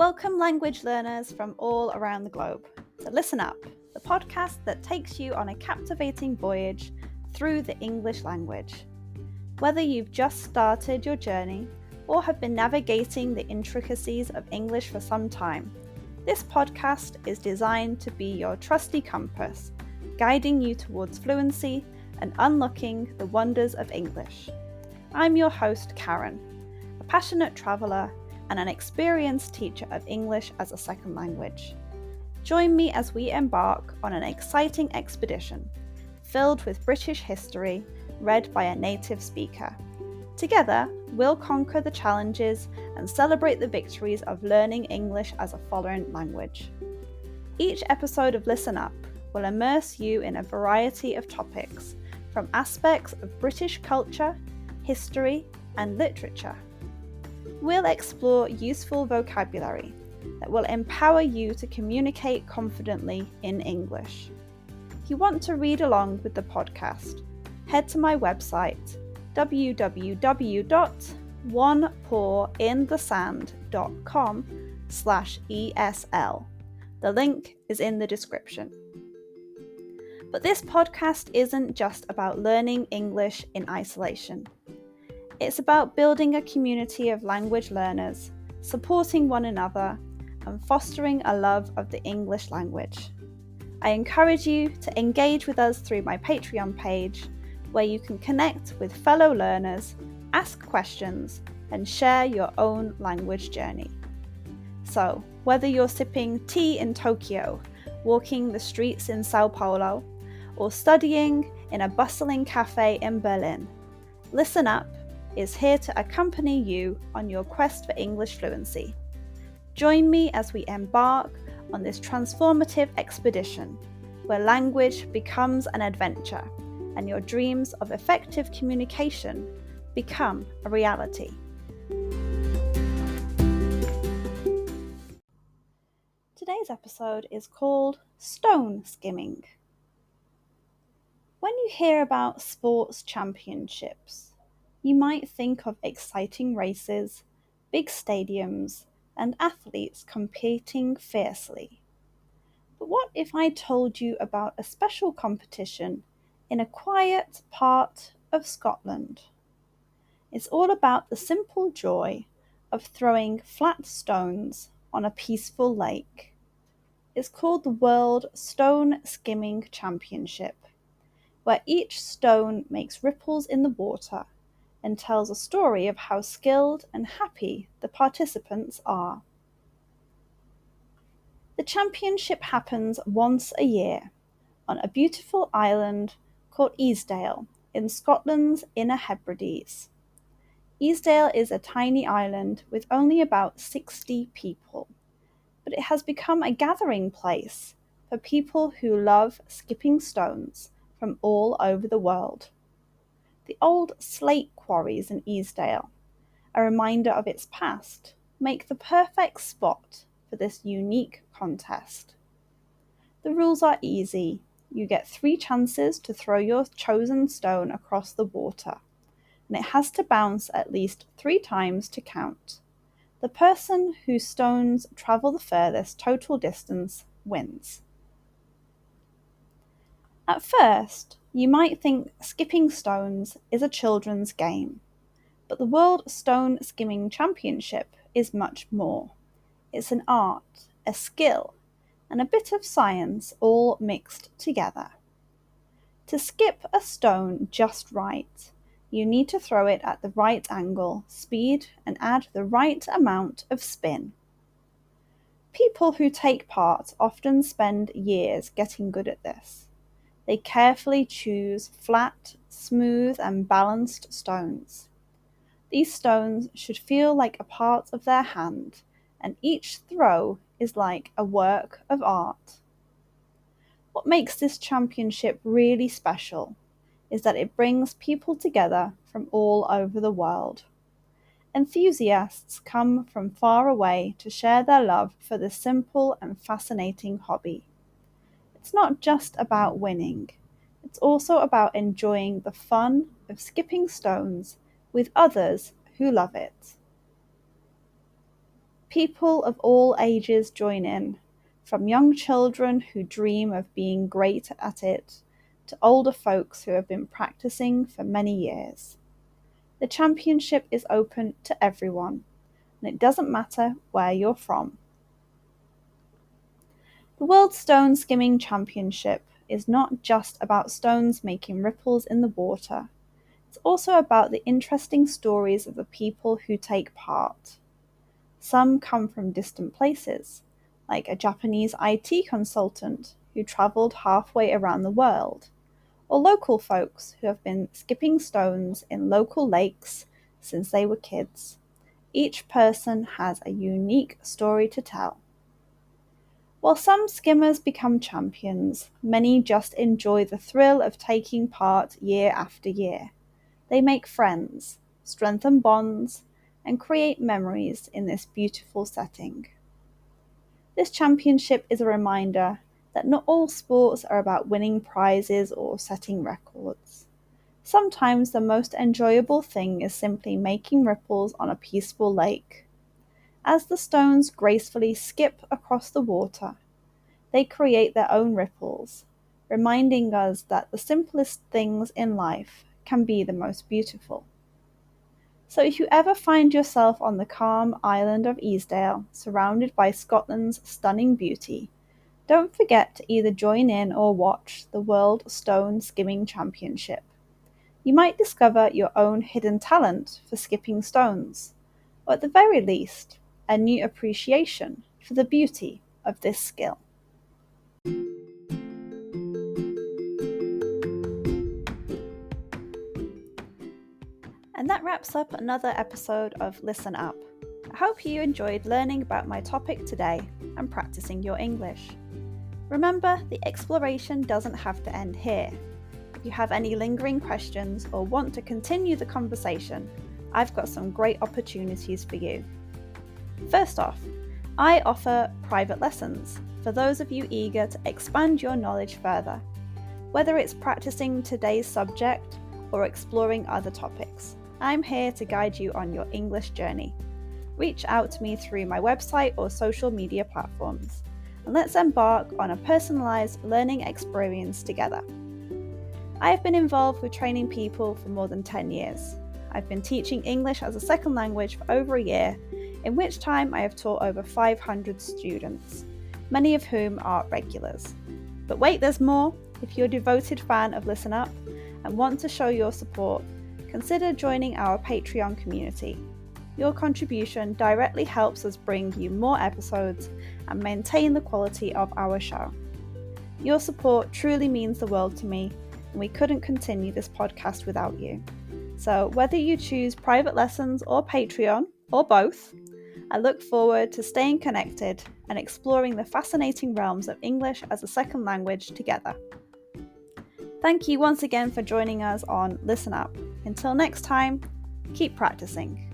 Welcome, language learners from all around the globe, to Listen Up, the podcast that takes you on a captivating voyage through the English language. Whether you've just started your journey or have been navigating the intricacies of English for some time, this podcast is designed to be your trusty compass, guiding you towards fluency and unlocking the wonders of English. I'm your host, Karen, a passionate traveller and an experienced teacher of English as a second language. Join me as we embark on an exciting expedition filled with British history read by a native speaker. Together, we'll conquer the challenges and celebrate the victories of learning English as a foreign language. Each episode of Listen Up will immerse you in a variety of topics, from aspects of British culture, history, and literature. We'll explore useful vocabulary that will empower you to communicate confidently in English. If you want to read along with the podcast, head to my website www.onepawinthesand.com/ESL. The link is in the description. But this podcast isn't just about learning English in isolation. It's about building a community of language learners, supporting one another, and fostering a love of the English language. I encourage you to engage with us through my Patreon page, where you can connect with fellow learners, ask questions, and share your own language journey. So, whether you're sipping tea in Tokyo, walking the streets in Sao Paulo, or studying in a bustling cafe in Berlin, Listen Up is here to accompany you on your quest for English fluency. Join me as we embark on this transformative expedition, where language becomes an adventure and your dreams of effective communication become a reality. Today's episode is called Stone Skimming. When you hear about sports championships, you might think of exciting races, big stadiums, and athletes competing fiercely. But what if I told you about a special competition in a quiet part of Scotland? It's all about the simple joy of throwing flat stones on a peaceful lake. It's called the World Stone Skimming Championship, where each stone makes ripples in the water and tells a story of how skilled and happy the participants are. The championship happens once a year on a beautiful island called Easdale in Scotland's Inner Hebrides. Easdale is a tiny island with only about 60 people, but it has become a gathering place for people who love skipping stones from all over the world. The old slate quarries in Easdale, a reminder of its past, make the perfect spot for this unique contest. The rules are easy. You get 3 chances to throw your chosen stone across the water, and it has to bounce at least 3 times to count. The person whose stones travel the furthest total distance wins. At first, you might think skipping stones is a children's game, but the World Stone Skimming Championship is much more. It's an art, a skill, and a bit of science all mixed together. To skip a stone just right, you need to throw it at the right angle, speed, and add the right amount of spin. People who take part often spend years getting good at this. They carefully choose flat, smooth, and balanced stones. These stones should feel like a part of their hand, and each throw is like a work of art. What makes this championship really special is that it brings people together from all over the world. Enthusiasts come from far away to share their love for this simple and fascinating hobby. It's not just about winning, it's also about enjoying the fun of skipping stones with others who love it. People of all ages join in, from young children who dream of being great at it to older folks who have been practicing for many years. The championship is open to everyone, and it doesn't matter where you're from. The World Stone Skimming Championship is not just about stones making ripples in the water. It's also about the interesting stories of the people who take part. Some come from distant places, like a Japanese IT consultant who travelled halfway around the world, or local folks who have been skipping stones in local lakes since they were kids. Each person has a unique story to tell. While some skimmers become champions, many just enjoy the thrill of taking part year after year. They make friends, strengthen bonds, and create memories in this beautiful setting. This championship is a reminder that not all sports are about winning prizes or setting records. Sometimes the most enjoyable thing is simply making ripples on a peaceful lake. As the stones gracefully skip across the water, they create their own ripples, reminding us that the simplest things in life can be the most beautiful. So if you ever find yourself on the calm island of Easdale, surrounded by Scotland's stunning beauty, don't forget to either join in or watch the World Stone Skimming Championship. You might discover your own hidden talent for skipping stones, or at the very least, a new appreciation for the beauty of this skill. And that wraps up another episode of Listen Up. I hope you enjoyed learning about my topic today and practicing your English. Remember, the exploration doesn't have to end here. If you have any lingering questions or want to continue the conversation, I've got some great opportunities for you. First off, I offer private lessons for those of you eager to expand your knowledge further, whether it's practicing today's subject or exploring other topics. I'm here to guide you on your English journey. Reach out to me through my website or social media platforms, and let's embark on a personalized learning experience together. I have been involved with training people for more than 10 years. I've been teaching English as a second language for over a year, in which time I have taught over 500 students, many of whom are regulars. But wait, there's more. If you're a devoted fan of Listen Up and want to show your support, consider joining our Patreon community. Your contribution directly helps us bring you more episodes and maintain the quality of our show. Your support truly means the world to me, and we couldn't continue this podcast without you. So whether you choose private lessons or Patreon, or both, I look forward to staying connected and exploring the fascinating realms of English as a second language together. Thank you once again for joining us on Listen Up. Until next time, keep practicing.